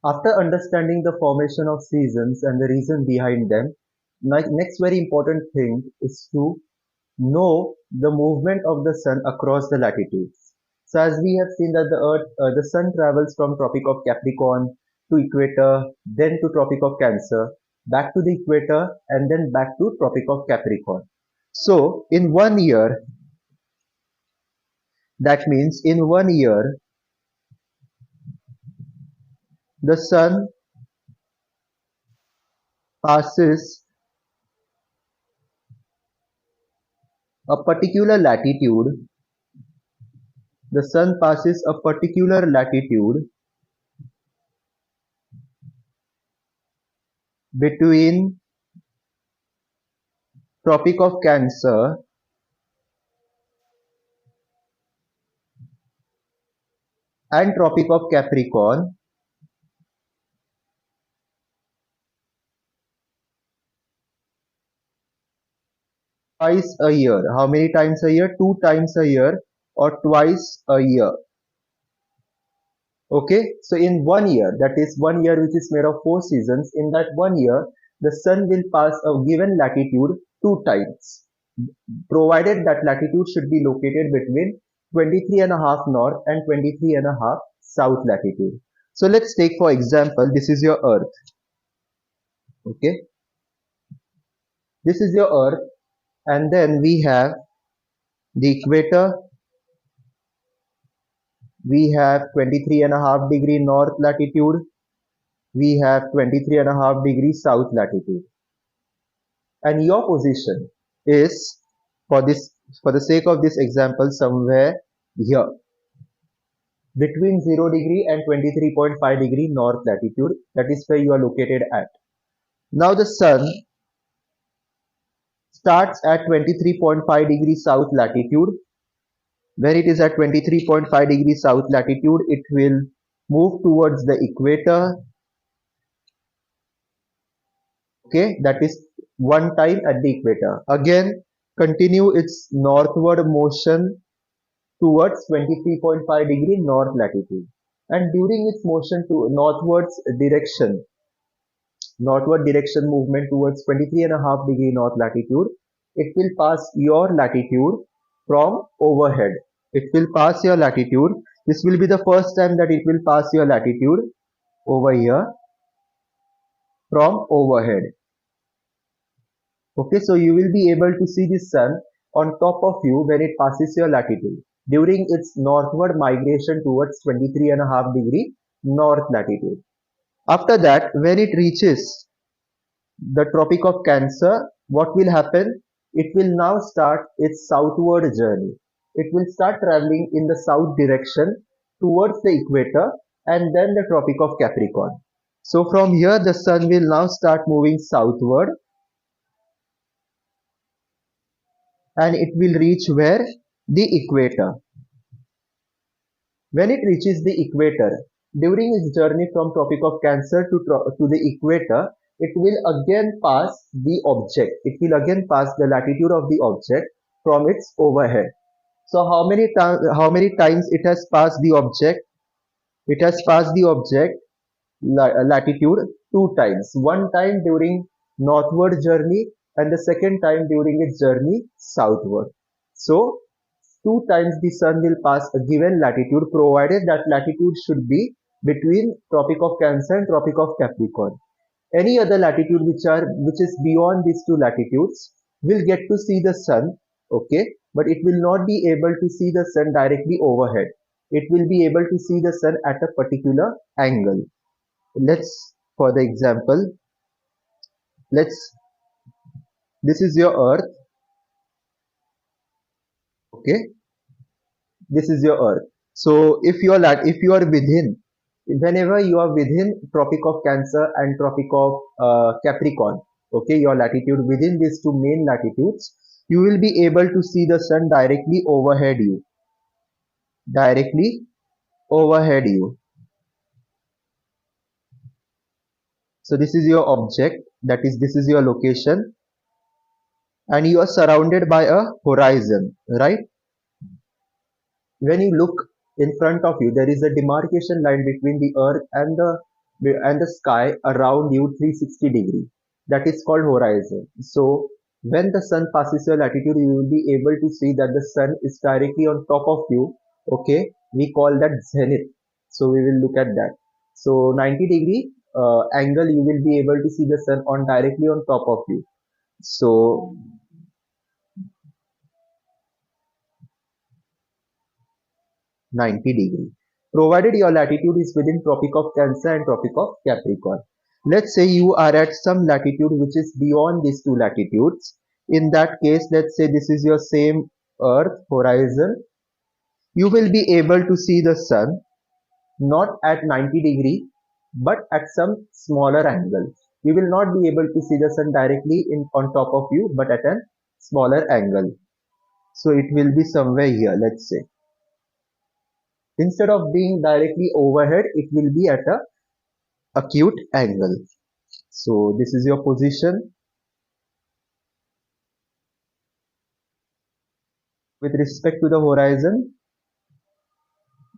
After understanding the formation of seasons and the reason behind them, next very important thing is to know the movement of the sun across the latitudes. So as we have seen that the sun travels from Tropic of Capricorn to equator, then to Tropic of Cancer, back to the equator, and then back to Tropic of Capricorn. So in 1 year, that means in 1 year, the sun passes a particular latitude. The sun passes a particular latitude between Tropic of Cancer and Tropic of Capricorn twice a year. How many times a year? 2 times a year or twice a year. Okay, so in 1 year, that is 1 year which is made of 4 seasons, in that 1 year, the sun will pass a given latitude 2 times, provided that latitude should be located between 23.5 north and 23.5 south latitude. So let's take for example, this is your earth. Okay, this is your earth, and then we have the equator, we have 23.5 degree north latitude, we have 23.5 degree south latitude, and your position is, for the sake of this example, somewhere here between 0 degree and 23.5 degree north latitude. That is where you are located at. Now the sun starts at 23.5 degree south latitude. When it is at 23.5 degree south latitude, it will move towards the equator. Okay, that is one time at the equator. Again, continue its northward motion towards 23.5 degree north latitude, and during its motion to northward direction movement towards 23.5 degree north latitude, it will pass your latitude from overhead. It will pass your latitude. This will be the first time that it will pass your latitude over here from overhead. Okay, so you will be able to see the sun on top of you when it passes your latitude during its northward migration towards 23.5 degree north latitude. After that, when it reaches the Tropic of Cancer, what will happen? It will now start its southward journey. It will start traveling in the south direction towards the equator and then the Tropic of Capricorn. So from here, the sun will now start moving southward, and it will reach where? The equator. When it reaches the equator, during its journey from Tropic of Cancer to the equator, it will again pass the object. It will again pass the latitude of the object from its overhead. So how many times it has passed the object? It has passed the object latitude 2 times. One time during northward journey and the second time during its journey southward. So 2 times the sun will pass a given latitude, provided that latitude should be between Tropic of Cancer and Tropic of Capricorn. Any other latitude which is beyond these two latitudes will get to see the sun, okay, but it will not be able to see the sun directly overhead. It will be able to see the sun at a particular angle. For the example, this is your earth, okay, this is your earth. So if you are within, whenever you are within Tropic of Cancer and Tropic of Capricorn, okay, your latitude within these two main latitudes, you will be able to see the sun directly overhead you. So this is your object, that is, this is your location, and you are surrounded by a horizon, right? When you look in front of you, there is a demarcation line between the earth and the and the sky around you 360 degree. That is called horizon. So when the sun passes your latitude, you will be able to see that the sun is directly on top of you. Okay, we call that zenith. So we will look at that. So 90 degree angle, you will be able to see the sun on directly on top of you. So 90 degree, provided your latitude is within Tropic of Cancer and Tropic of Capricorn. Let's say you are at some latitude which is beyond these two latitudes. In that case, let's say this is your same Earth horizon. You will be able to see the sun not at 90 degree but at some smaller angle. You will not be able to see the sun directly on top of you but at a smaller angle. So it will be somewhere here, let's say. Instead of being directly overhead, it will be at a acute angle. So this is your position with respect to the horizon.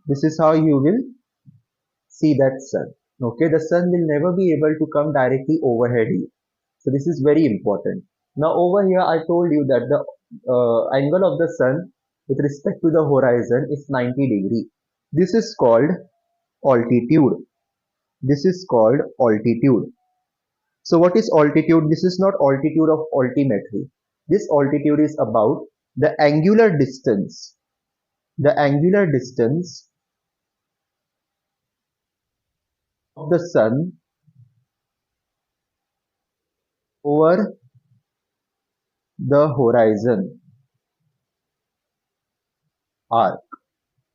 This is how you will see that sun. Okay, the sun will never be able to come directly overhead you. So this is very important. Now over here I told you that the angle of the sun with respect to the horizon is 90 degree. This is called altitude. This is called altitude. So what is altitude? This is not altitude of altimetry. This altitude is about the angular distance. The angular distance of the sun over the horizon arc.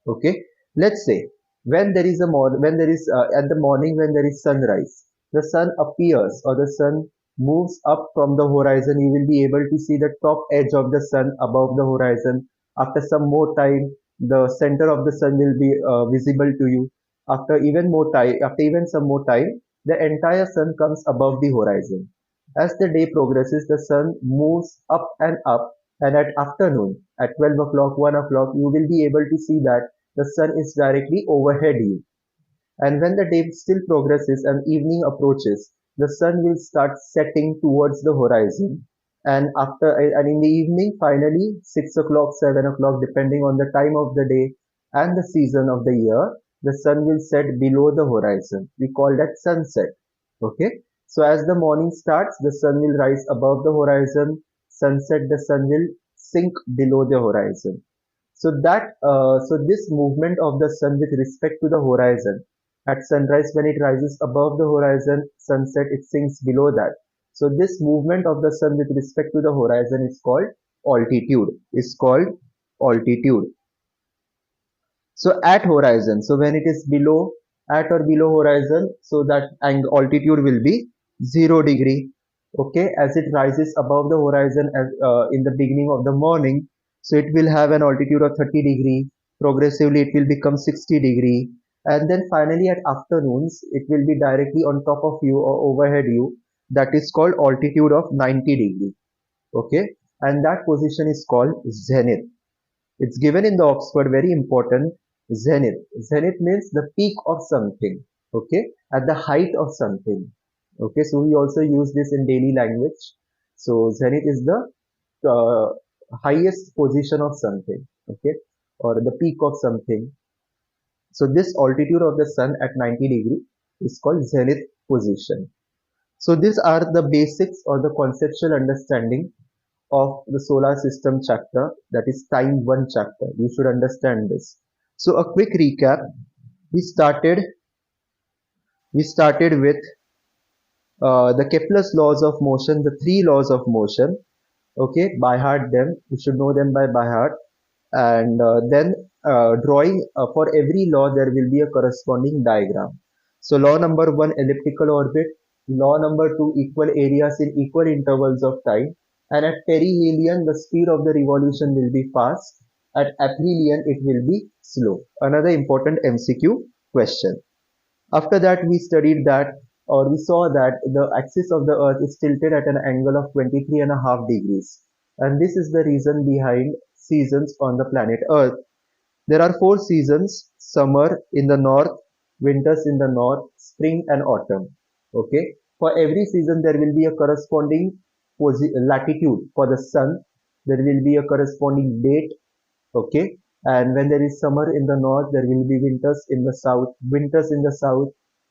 Okay. Let's say when there is when there is at the morning when there is sunrise, the sun appears or the sun moves up from the horizon. You will be able to see the top edge of the sun above the horizon. After some more time, the center of the sun will be visible to you. After even some more time, the entire sun comes above the horizon. As the day progresses, the sun moves up, and at afternoon, at 12 o'clock, 1 o'clock, you will be able to see that the sun is directly overhead you. And when the day still progresses and evening approaches, the sun will start setting towards the horizon. And in the evening, finally, 6 o'clock, 7 o'clock, depending on the time of the day and the season of the year, the sun will set below the horizon. We call that sunset. Okay. So as the morning starts, the sun will rise above the horizon. Sunset, the sun will sink below the horizon. So this movement of the sun with respect to the horizon, at sunrise when it rises above the horizon, sunset it sinks below that. So this movement of the sun with respect to the horizon is called altitude. Is called altitude. So at horizon, so when it is below, at or below horizon, so that altitude will be 0 degree. Okay, as it rises above the horizon in the beginning of the morning, so it will have an altitude of 30 degree. Progressively, it will become 60 degree, and then finally at afternoons, it will be directly on top of you or overhead you. That is called altitude of 90 degree. Okay, and that position is called zenith. It's given in the Oxford, very important. Zenith. Zenith means the peak of something. Okay, at the height of something. Okay, so we also use this in daily language. So zenith is the highest position of something. Okay, or the peak of something. So this altitude of the sun at 90 degree is called zenith position. So these are the basics or the conceptual understanding of the solar system chapter, that is time 1 chapter. You should understand this. So a quick recap. We started we started with the Kepler's laws of motion, the three laws of motion. Okay, by heart them. You should know them by heart. And then drawing for every law there will be a corresponding diagram. So law number 1, elliptical orbit. Law number 2, equal areas in equal intervals of time. And at perihelion, the speed of the revolution will be fast. At aphelion, it will be slow. Another important MCQ question. After that, we studied that, or we saw that the axis of the earth is tilted at an angle of 23.5 degrees. And this is the reason behind seasons on the planet earth. There are 4 seasons: summer in the north, winters in the north, spring and autumn. Okay, for every season there will be a corresponding latitude for the sun. There will be a corresponding date. Okay, and when there is summer in the north, there will be winters in the south, winters in the south,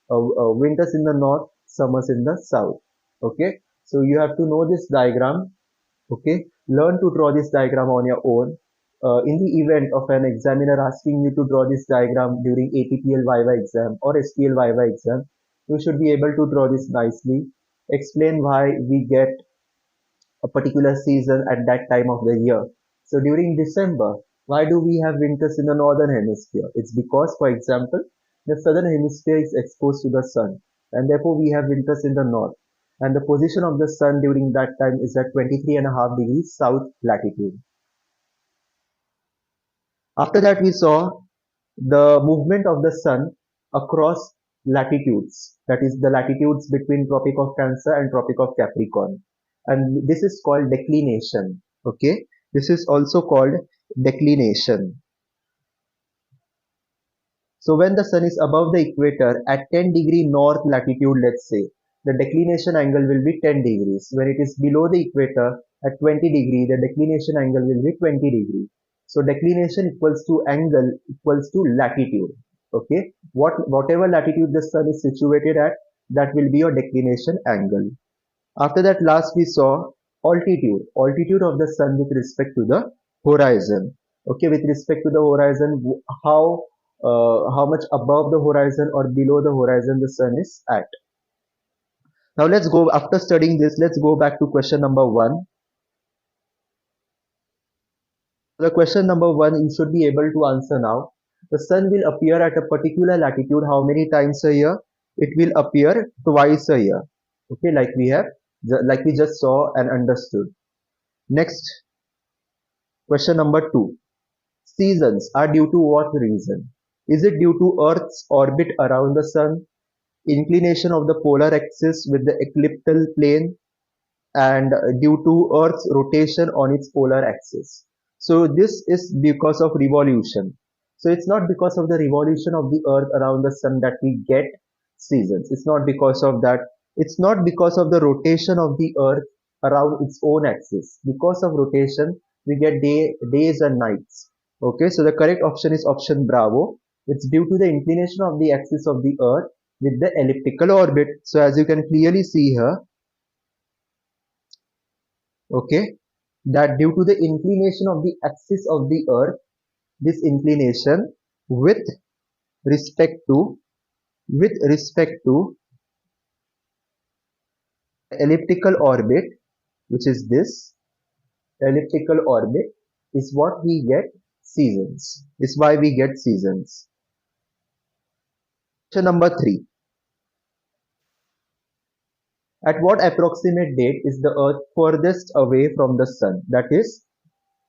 winters in the north, summers in the south. Okay, so you have to know this diagram. Okay, learn to draw this diagram on your own. In the event of an examiner asking you to draw this diagram during ATPL Viva exam or SPL Viva exam, you should be able to draw this nicely. Explain why we get a particular season at that time of the year. So during December, why do we have winters in the northern hemisphere? It's because, for example, the southern hemisphere is exposed to the sun, and therefore we have winters in the north. And the position of the sun during that time is at 23.5 degrees south latitude. After that, we saw the movement of the sun across latitudes, that is the latitudes between Tropic of Cancer and Tropic of Capricorn, and this is called declination. Okay, this is also called declination. So when the sun is above the equator at 10-degree north latitude, let's say, the declination angle will be 10 degrees. When it is below the equator at 20-degree, the declination angle will be 20 degrees. So declination equals to angle equals to latitude. Okay, whatever latitude the sun is situated at, that will be your declination angle. After that, last we saw altitude of the sun with respect to the horizon. Okay, with respect to the horizon, how much above the horizon or below the horizon the sun is at. Now let's go, after studying this, let's go back to question number 1. The question number 1 you should be able to answer now. The sun will appear at a particular latitude how many times a year? It will appear twice a year. Okay, like we just saw and understood. Next, question number 2. Seasons are due to what reason? Is it due to Earth's orbit around the sun, inclination of the polar axis with the ecliptical plane, and due to Earth's rotation on its polar axis? So this is because of revolution. So it's not because of the revolution of the Earth around the sun that we get seasons. It's not because of that. It's not because of the rotation of the Earth around its own axis. Because of rotation, we get days and nights. Okay, so the correct option is option Bravo. It's due to the inclination of the axis of the Earth with the elliptical orbit. So as you can clearly see here, okay, that due to the inclination of the axis of the Earth, this inclination with respect to elliptical orbit, which is this elliptical orbit, is what we get seasons. Is why we get seasons. Question number 3. At what approximate date is the Earth furthest away from the sun? That is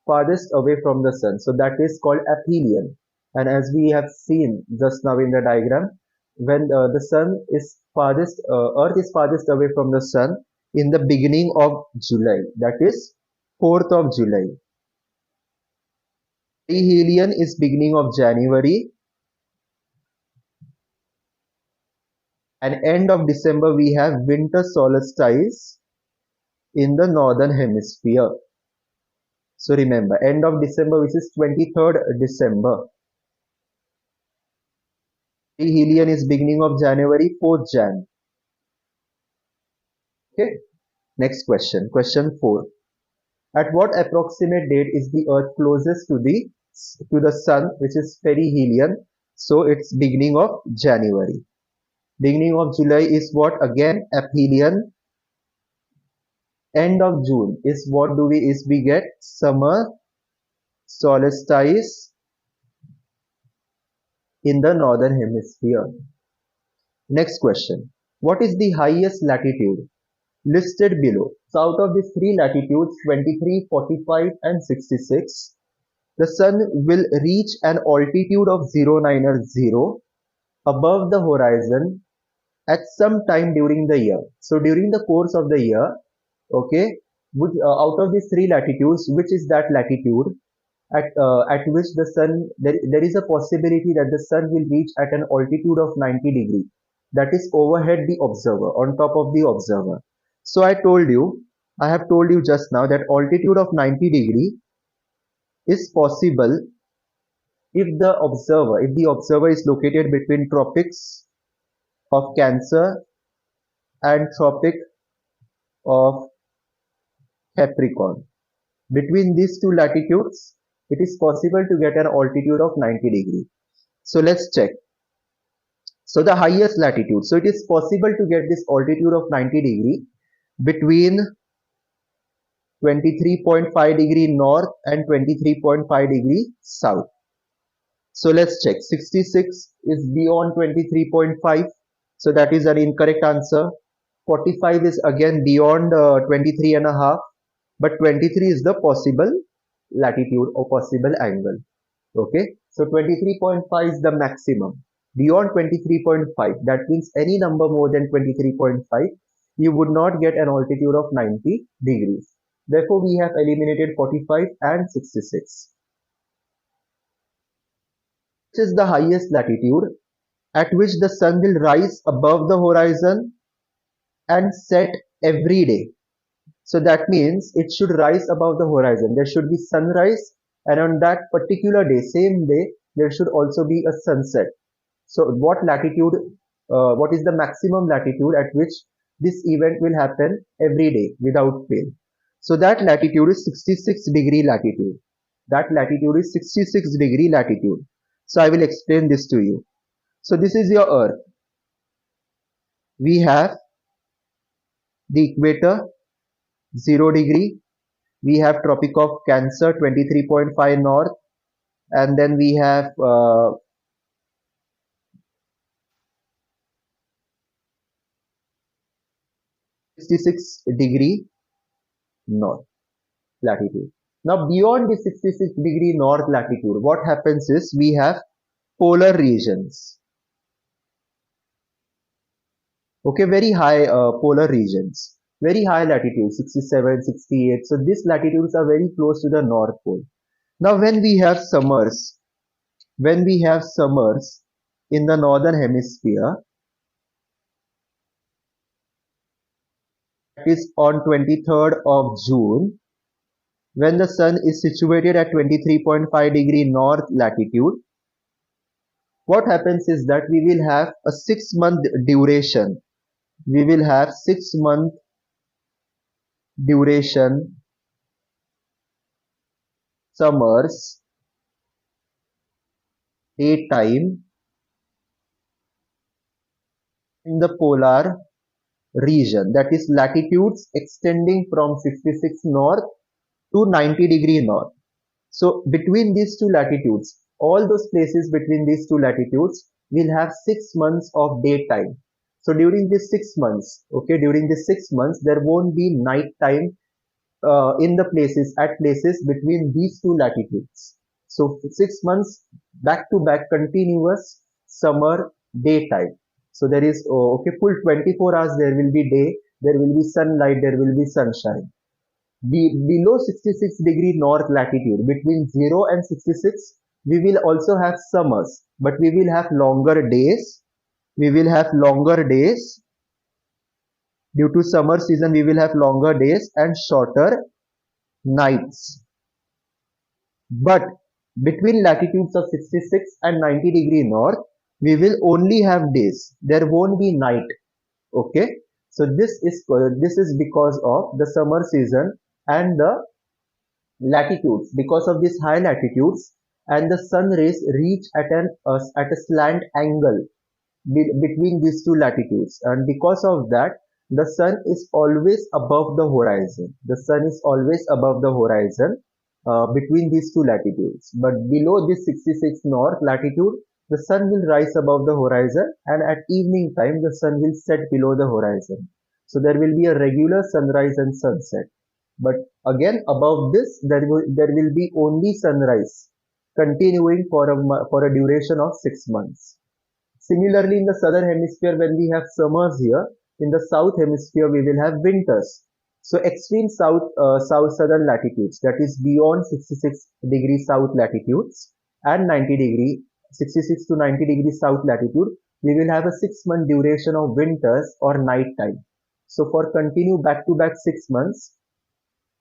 farthest away from the sun. So that is called aphelion. And as we have seen just now in the diagram, when the sun is farthest, Earth is farthest away from the sun in the beginning of July. That is 4th of July. Perihelion is beginning of January, and end of December we have winter solstice in the northern hemisphere. So remember, end of December, which is 23rd December. Perihelion is beginning of January, 4th Jan. Okay. Next question. Question 4. At what approximate date is the Earth closest to the sun, which is perihelion? So it's beginning of January. Beginning of July is what? Again, aphelion. End of June is what we get summer solstice in the northern hemisphere. Next question. What is the highest latitude listed below? So out of these 3 latitudes, 23, 45 and 66, the sun will reach an altitude of 090 above the horizon at some time during the year. So during the course of the year, okay, out of these 3 latitudes, which is that latitude at which the sun, there is a possibility that the sun will reach at an altitude of 90 degree, that is overhead the observer, on top of the observer. So I have told you just now that altitude of 90 degree is possible if the observer is located between tropics of Cancer and tropic of Capricorn. Between these two latitudes, it is possible to get an altitude of 90 degree. So let's check. So the highest latitude. So it is possible to get this altitude of 90 degree between 23.5 degree north and 23.5 degree south. So let's check. 66 is beyond 23.5. So that is an incorrect answer. 45 is again beyond 23 and a half. But 23 is the possible latitude or possible angle. Okay. So 23.5 is the maximum. Beyond 23.5, that means any number more than 23.5, you would not get an altitude of 90 degrees. Therefore, we have eliminated 45 and 66. Which is the highest latitude at which the sun will rise above the horizon and set every day. So that means it should rise above the horizon. There should be sunrise, and on that particular day, same day, there should also be a sunset. So what latitude, what is the maximum latitude at which this event will happen every day without fail? So that latitude is 66 degree latitude. That latitude is 66 degree latitude. So I will explain this to you. So this is your Earth. We have the equator 0 degree. We have Tropic of Cancer 23.5 north, and then we have 66 degree north latitude. Now beyond the 66 degree north latitude, what happens is we have polar regions. Okay, very high polar regions, very high latitude, 67, 68. So these latitudes are very close to the North Pole. Now when we have summers in the northern hemisphere, that is on 23rd of June, when the sun is situated at 23.5 degree north latitude, what happens is that we will have a 6-month duration. We will have 6-month duration summers daytime in the polar region, that is latitudes extending from 66 north to 90 degree north. So between these two latitudes, all those places between these two latitudes will have 6 months of daytime. So during these 6 months, okay, during these 6 months, there won't be night time in the places between these two latitudes. So 6 months back to back continuous summer daytime. So there is okay, full 24 hours there will be day, there will be sunlight, there will be sunshine. Below 66 degree north latitude, between 0 and 66, we will also have summers, but we will have longer days. We will have longer days. Due to summer season, we will have longer days and shorter nights. But between latitudes of 66 and 90 degree north, we will only have days. There won't be night. Okay. So this is because of the summer season and the latitudes. Because of these high latitudes, and the sun rays reach at a slant angle between these two latitudes, and because of that, the sun is always above the horizon. The sun is always above the horizon between these two latitudes. But below this 66 north latitude, the sun will rise above the horizon, and at evening time the sun will set below the horizon. So there will be a regular sunrise and sunset. But again, above this, there will be only sunrise continuing for a duration of 6 months. Similarly, in the southern hemisphere, when we have summers here, in the south hemisphere we will have winters. So extreme southern latitudes, that is beyond 66 degrees south latitudes and 90 degree, 66 to 90 degrees south latitude, we will have a 6 month duration of winters or night time. So for continue back to back 6 months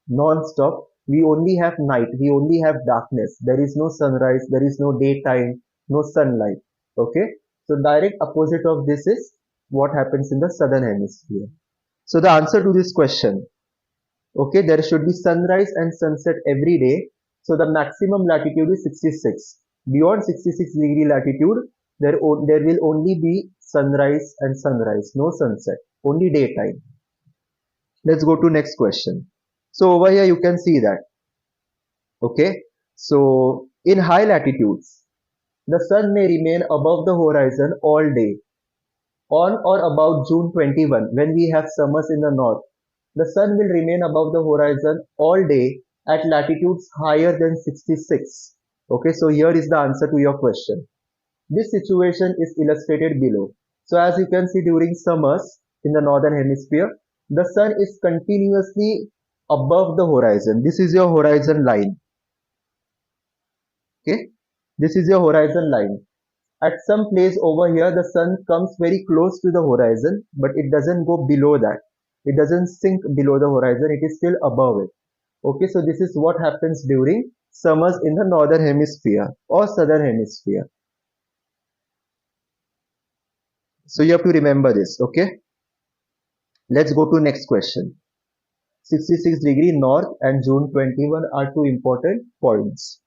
non-stop, we only have night, we only have darkness. There is no sunrise, there is no daytime, no sunlight. Okay, so direct opposite of this is what happens in the southern hemisphere. So the answer to this question, okay, there should be sunrise and sunset every day. So the maximum latitude is 66. Beyond 66-degree latitude, there will only be sunrise and sunrise, no sunset, only daytime. Let's go to next question. So over here you can see that, okay, so in high latitudes, the sun may remain above the horizon all day. On or about June 21, when we have summers in the north, the sun will remain above the horizon all day at latitudes higher than 66. Okay, so here is the answer to your question. This situation is illustrated below. So as you can see, during summers in the northern hemisphere, the sun is continuously above the horizon. This is your horizon line. Okay, this is your horizon line. At some place over here, the sun comes very close to the horizon, but it doesn't go below that. It doesn't sink below the horizon. It is still above it. Okay, so this is what happens during summers in the northern hemisphere or southern hemisphere. So you have to remember this. Okay, let's go to next question. 66-degree north and June 21 are two important points.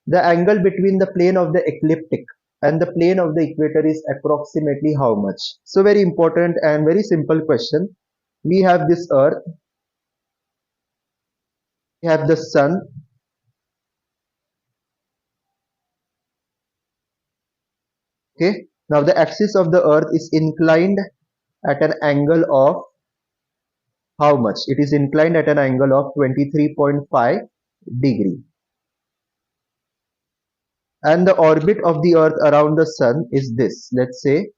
The angle between the plane of the ecliptic and the plane of the equator is approximately how much? So very important and very simple question. We have this earth, we have the sun, okay. Now the axis of the earth is inclined at an angle of how much? It is inclined at an angle of 23.5 degree. And the orbit of the earth around the sun is this. Let's say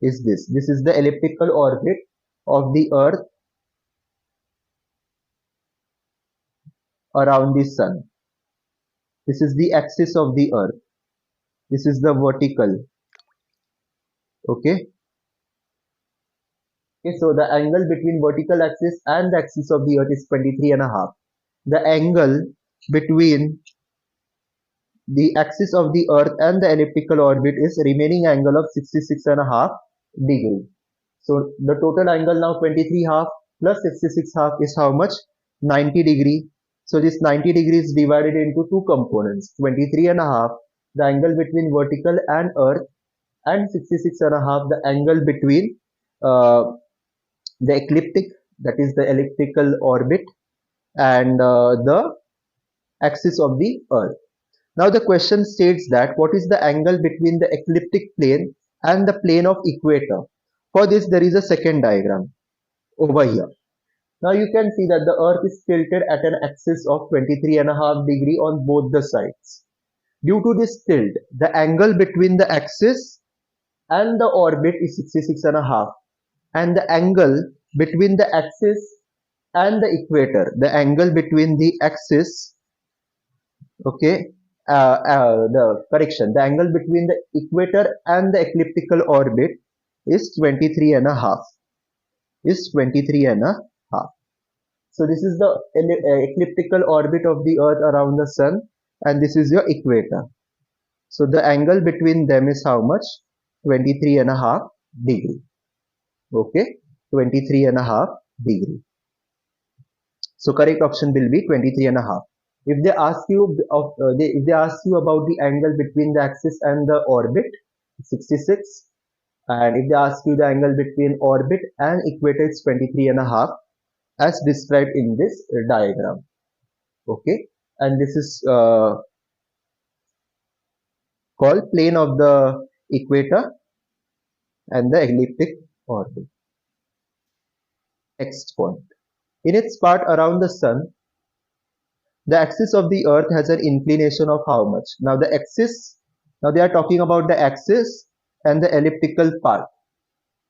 is this. This is the elliptical orbit of the earth around the sun. This is the axis of the earth. This is the vertical. Okay. Okay, so the angle between vertical axis and the axis of the earth is 23.5. The angle between the axis of the earth and the elliptical orbit is remaining angle of 66.5 degree. So the total angle now 23.5 plus 66.5 is how much? 90 degree. So this 90 degree is divided into two components. 23.5, the angle between vertical and earth, and 66.5, the angle between the ecliptic, that is the elliptical orbit, and the axis of the earth. Now the question states that what is the angle between the ecliptic plane and the plane of equator? For this there is a second diagram over here. Now you can see that the earth is tilted at an axis of 23.5 degree on both the sides. Due to this tilt, the angle between the axis and the orbit is 66.5, and the angle between the axis and the equator, the angle between the axis, okay, the angle between the equator and the elliptical orbit is 23.5. So this is the elliptical orbit of the earth around the sun, and this is your equator. So the angle between them is how much? 23.5 degree. Okay, 23.5 degree. So correct option will be 23.5. If they ask you about the angle between the axis and the orbit, 66, and if they ask you the angle between orbit and equator, it's 23.5, as described in this diagram. Okay, and this is called plane of the equator and the elliptic orbit. Next point. In its part around the sun, the axis of the earth has an inclination of how much? Now the axis, now they are talking about the axis and the elliptical part.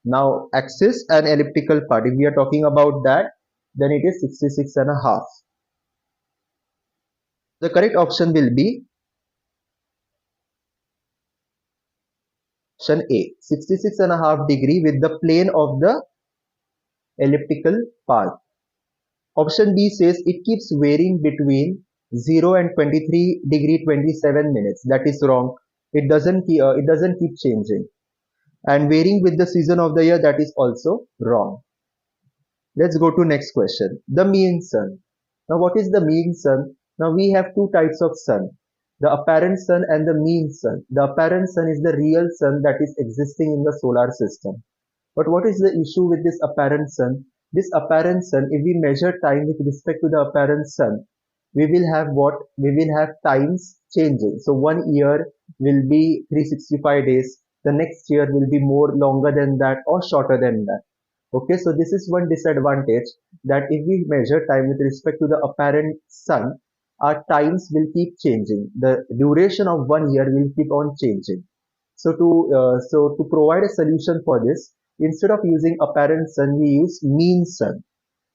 Now axis and elliptical part, if we are talking about that, then it is 66 and a half. The correct option will be option A, 66 and a half degree with the plane of the elliptical path. Option B says it keeps varying between 0 and 23 degree 27 minutes. That is wrong. It doesn't keep changing. And varying with the season of the year, that is also wrong. Let's go to next question. The mean sun. Now what is the mean sun? Now we have two types of sun. The apparent sun and the mean sun. The apparent sun is the real sun that is existing in the solar system. But what is the issue with this apparent sun? This apparent sun, if we measure time with respect to the apparent sun, we will have what? We will have times changing. So 1 year will be 365 days. The next year will be more longer than that or shorter than that. Okay, so this is one disadvantage, that if we measure time with respect to the apparent sun, our times will keep changing. The duration of 1 year will keep on changing. So to provide a solution for this, instead of using apparent sun, we use mean sun.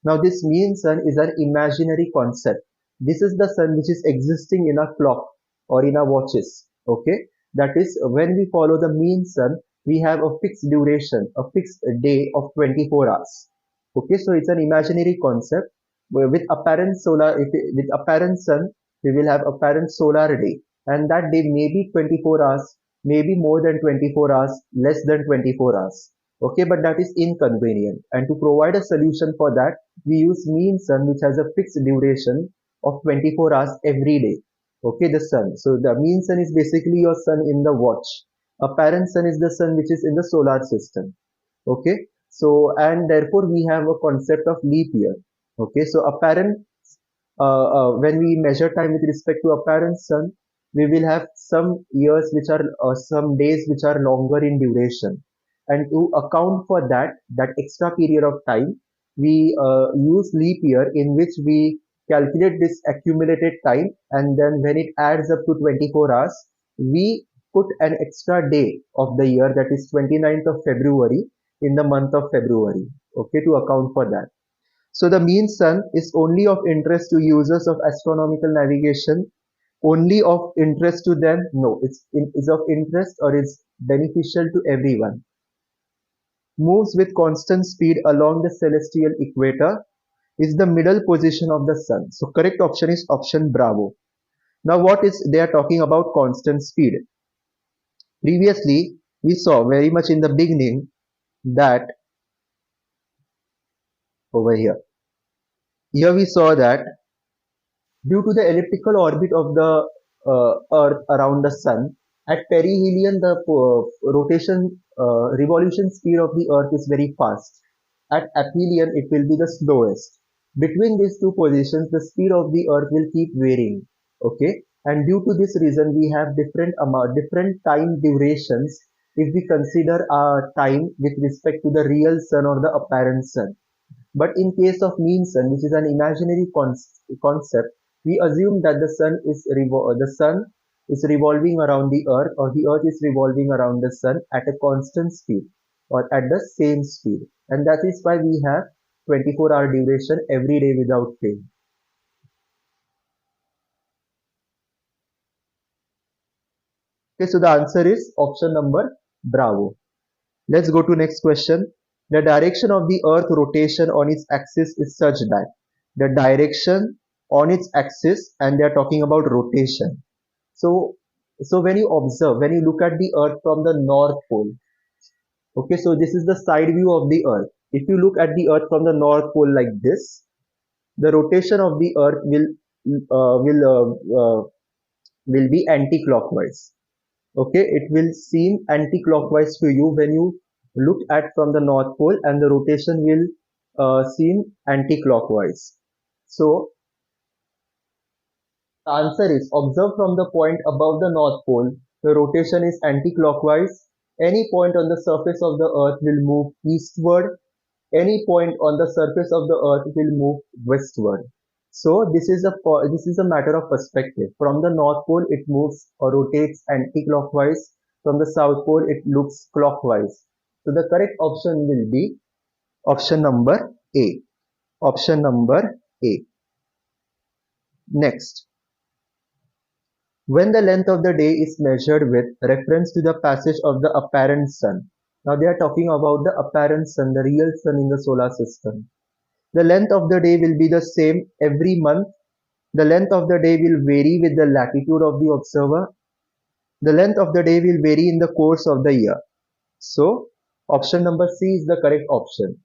Now this mean sun is an imaginary concept. This is the sun which is existing in a clock or in our watches. Okay, that is when we follow the mean sun, we have a fixed duration, a fixed day of 24 hours. Okay, so it's an imaginary concept. With apparent with apparent sun, we will have apparent solar day, and that day may be 24 hours, maybe more than 24 hours, less than 24 hours. Okay, but that is inconvenient. And to provide a solution for that, we use mean sun, which has a fixed duration of 24 hours every day. Okay, the sun. So the mean sun is basically your sun in the watch. Apparent sun is the sun which is in the solar system. Okay, so and therefore we have a concept of leap year. Okay, so apparent when we measure time with respect to apparent sun, we will have some years which are some days which are longer in duration, and to account for that extra period of time, we use leap year, in which we calculate this accumulated time, and then when it adds up to 24 hours, we put an extra day of the year, that is 29th of February, in the month of February. Okay, to account for that. So the mean sun is only of interest to users of astronomical navigation, only of interest to them? No, it's of interest, or is beneficial to everyone. Moves with constant speed along the celestial equator, is the middle position of the sun. So correct option is option Bravo. Now what is they are talking about constant speed? Previously, we saw very much in the beginning that over here we saw that due to the elliptical orbit of the Earth around the Sun, at perihelion the revolution speed of the Earth is very fast. At aphelion it will be the slowest. Between these two positions, the speed of the Earth will keep varying. Okay, and due to this reason, we have different time durations if we consider our time with respect to the real Sun or the apparent Sun. But in case of mean sun, which is an imaginary concept, we assume that the sun is revolving around the earth, or the earth is revolving around the sun at a constant speed, or at the same speed, and that is why we have 24-hour duration every day without fail. Okay, so the answer is option number Bravo. Let's go to next question. The direction of the earth rotation on its axis is such that the direction on its axis, and they are talking about rotation. So when you observe, when you look at the earth from the north pole, okay, so this is the side view of the earth. If you look at the earth from the north pole like this, the rotation of the earth uh, will uh, uh, will be anti-clockwise. Okay, it will seem anti-clockwise to you when you look at from the north pole, and the rotation will seem anti-clockwise. So the answer is, observe from the point above the north pole, the rotation is anti-clockwise. Any point on the surface of the earth will move eastward. Any point on the surface of the earth will move westward. So this is a matter of perspective. From the north pole it moves or rotates anti-clockwise. From the south pole it looks clockwise. So the correct option will be option number A. Option number A. Next, when the length of the day is measured with reference to the passage of the apparent sun. Now they are talking about the apparent sun, the real sun in the solar system. The length of the day will be the same every month. The length of the day will vary with the latitude of the observer. The length of the day will vary in the course of the year. So, option number C is the correct option.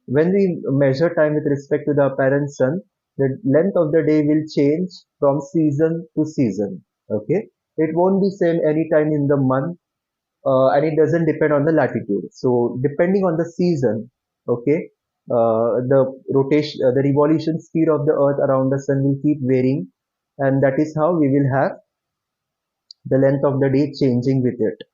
When we measure time with respect to the apparent sun, the length of the day will change from season to season. Okay, it won't be same any time in the month, and it doesn't depend on the latitude. So, depending on the season, okay, the revolution speed of the Earth around the sun will keep varying, and that is how we will have the length of the day changing with it.